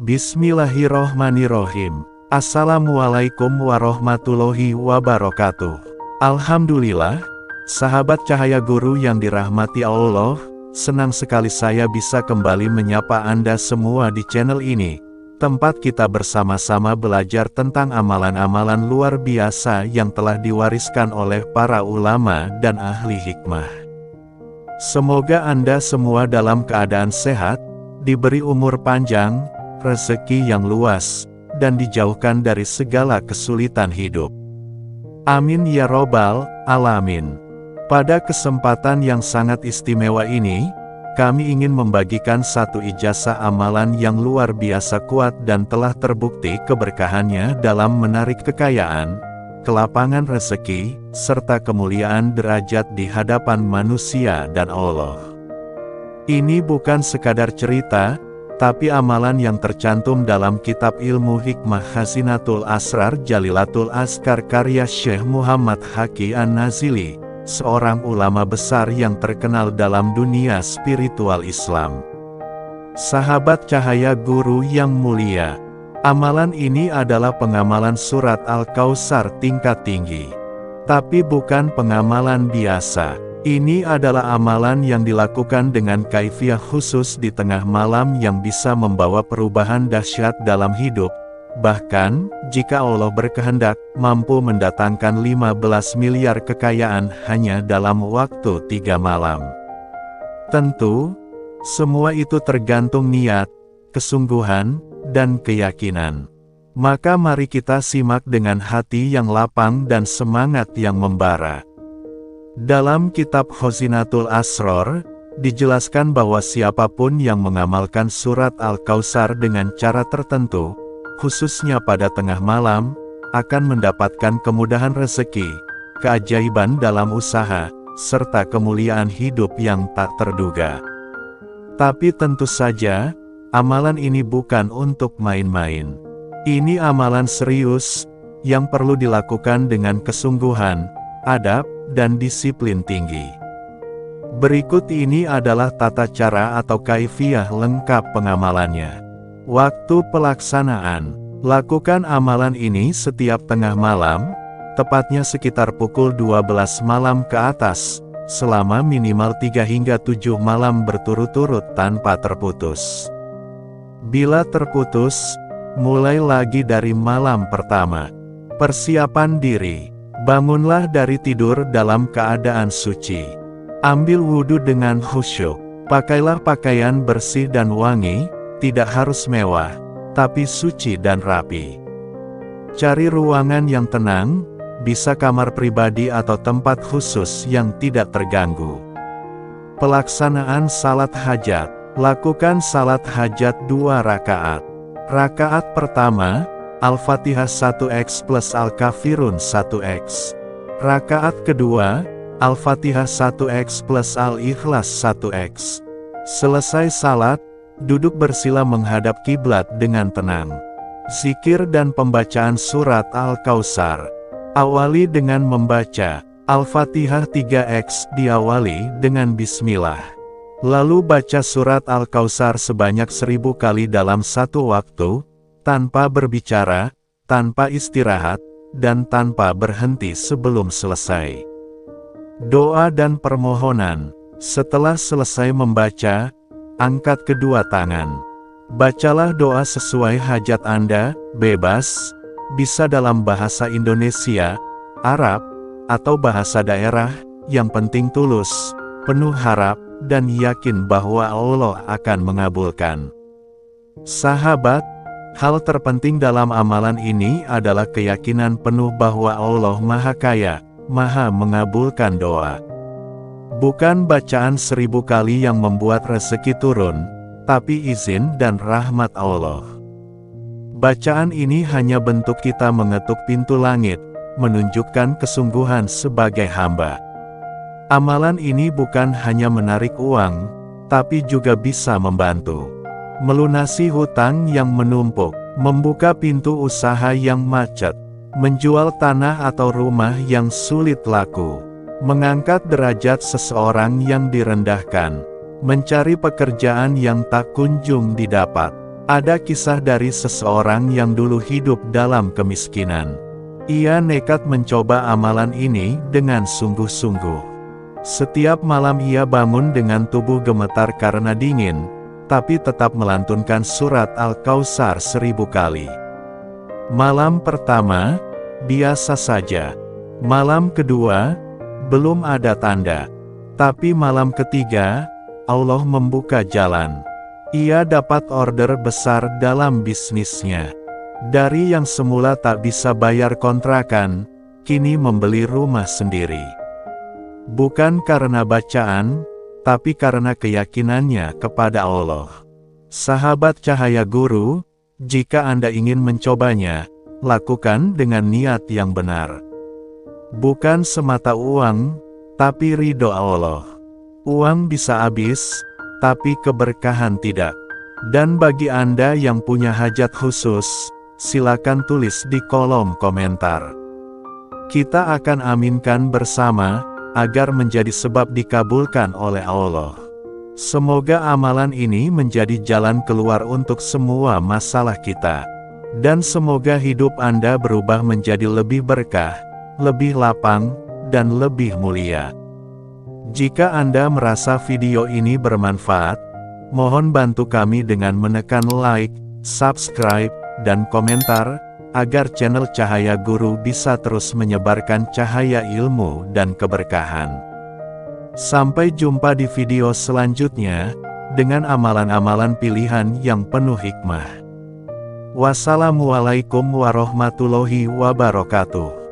Bismillahirrohmanirrohim. Assalamualaikum warahmatullahi wabarakatuh. Alhamdulillah, sahabat Cahaya Guru yang dirahmati Allah, senang sekali saya bisa kembali menyapa Anda semua di channel ini, tempat kita bersama-sama belajar tentang amalan-amalan luar biasa yang telah diwariskan oleh para ulama dan ahli hikmah. Semoga Anda semua dalam keadaan sehat, diberi umur panjang, rezeki yang luas, dan dijauhkan dari segala kesulitan hidup. Amin ya robbal alamin. Pada kesempatan yang sangat istimewa ini, kami ingin membagikan satu ijazah amalan yang luar biasa kuat dan telah terbukti keberkahannya dalam menarik kekayaan, kelapangan rezeki, serta kemuliaan derajat di hadapan manusia dan Allah. Ini bukan sekadar cerita, tapi amalan yang tercantum dalam kitab ilmu hikmah Khazinatul Asrar Jalilatul Azkar karya Syekh Muhammad Haqi An-Nazili, seorang ulama besar yang terkenal dalam dunia spiritual Islam. Sahabat Cahaya Guru yang mulia, amalan ini adalah pengamalan surat Al-Kautsar tingkat tinggi. Tapi bukan pengamalan biasa. Ini adalah amalan yang dilakukan dengan kaifiyah khusus di tengah malam yang bisa membawa perubahan dahsyat dalam hidup. Bahkan, jika Allah berkehendak, mampu mendatangkan 15 miliar kekayaan hanya dalam waktu 3 malam. Tentu, semua itu tergantung niat, kesungguhan, dan keyakinan. Maka mari kita simak dengan hati yang lapang dan semangat yang membara. Dalam kitab Khazinatul Asrar, dijelaskan bahwa siapapun yang mengamalkan surat Al-Kautsar dengan cara tertentu, khususnya pada tengah malam, akan mendapatkan kemudahan rezeki, keajaiban dalam usaha, serta kemuliaan hidup yang tak terduga. Tapi tentu saja, amalan ini bukan untuk main-main. Ini amalan serius, yang perlu dilakukan dengan kesungguhan, adab, dan disiplin tinggi. Berikut ini adalah tata cara atau kaifiyah lengkap pengamalannya. Waktu pelaksanaan. Lakukan amalan ini setiap tengah malam, tepatnya sekitar pukul 12 malam ke atas, selama minimal 3 hingga 7 malam berturut-turut tanpa terputus. Bila terputus, mulai lagi dari malam pertama. Persiapan diri. Bangunlah dari tidur dalam keadaan suci. Ambil wudhu dengan khusyuk. Pakailah pakaian bersih dan wangi, tidak harus mewah, tapi suci dan rapi. Cari ruangan yang tenang, bisa kamar pribadi atau tempat khusus yang tidak terganggu. Pelaksanaan salat hajat. Lakukan salat hajat 2 rakaat. Rakaat pertama, Al-Fatihah 1x plus Al-Kafirun 1x. Rakaat kedua, Al-Fatihah 1x plus Al-Ikhlas 1x. Selesai salat, duduk bersila menghadap kiblat dengan tenang. Zikir dan pembacaan surat Al-Kautsar. Awali dengan membaca Al-Fatihah 3x, diawali dengan Bismillah. Lalu baca surat Al-Kautsar sebanyak 1000 kali dalam satu waktu, tanpa berbicara, tanpa istirahat, dan tanpa berhenti sebelum selesai. Doa dan permohonan. Setelah selesai membaca, angkat kedua tangan. Bacalah doa sesuai hajat Anda, bebas, bisa dalam bahasa Indonesia, Arab, atau bahasa daerah, yang penting tulus, penuh harap, dan yakin bahwa Allah akan mengabulkan. Sahabat, hal terpenting dalam amalan ini adalah keyakinan penuh bahwa Allah Maha Kaya, Maha mengabulkan doa. Bukan bacaan 1000 kali yang membuat rezeki turun, tapi izin dan rahmat Allah. Bacaan ini hanya bentuk kita mengetuk pintu langit, menunjukkan kesungguhan sebagai hamba. Amalan ini bukan hanya menarik uang, tapi juga bisa membantu melunasi hutang yang menumpuk, membuka pintu usaha yang macet, menjual tanah atau rumah yang sulit laku, mengangkat derajat seseorang yang direndahkan, mencari pekerjaan yang tak kunjung didapat, Ada kisah dari seseorang yang dulu hidup dalam kemiskinan. Ia nekat mencoba amalan ini dengan sungguh-sungguh. Setiap malam ia bangun dengan tubuh gemetar karena dingin, tapi tetap melantunkan surat Al-Kautsar 1000 kali. Malam pertama, biasa saja. Malam kedua, belum ada tanda. Tapi malam ketiga, Allah membuka jalan. Ia dapat order besar dalam bisnisnya. Dari yang semula tak bisa bayar kontrakan, kini membeli rumah sendiri. Bukan karena bacaan, tapi karena keyakinannya kepada Allah. Sahabat Cahaya Guru, jika Anda ingin mencobanya, lakukan dengan niat yang benar. Bukan semata uang, tapi ridho Allah. Uang bisa habis, tapi keberkahan tidak. Dan bagi Anda yang punya hajat khusus, silakan tulis di kolom komentar. Kita akan aminkan bersama, agar menjadi sebab dikabulkan oleh Allah. Semoga amalan ini menjadi jalan keluar untuk semua masalah kita. Dan semoga hidup Anda berubah menjadi lebih berkah, lebih lapang, dan lebih mulia. Jika Anda merasa video ini bermanfaat, mohon bantu kami dengan menekan like, subscribe, dan komentar, agar channel Cahaya Guru bisa terus menyebarkan cahaya ilmu dan keberkahan. Sampai jumpa di video selanjutnya, dengan amalan-amalan pilihan yang penuh hikmah. Wassalamualaikum warahmatullahi wabarakatuh.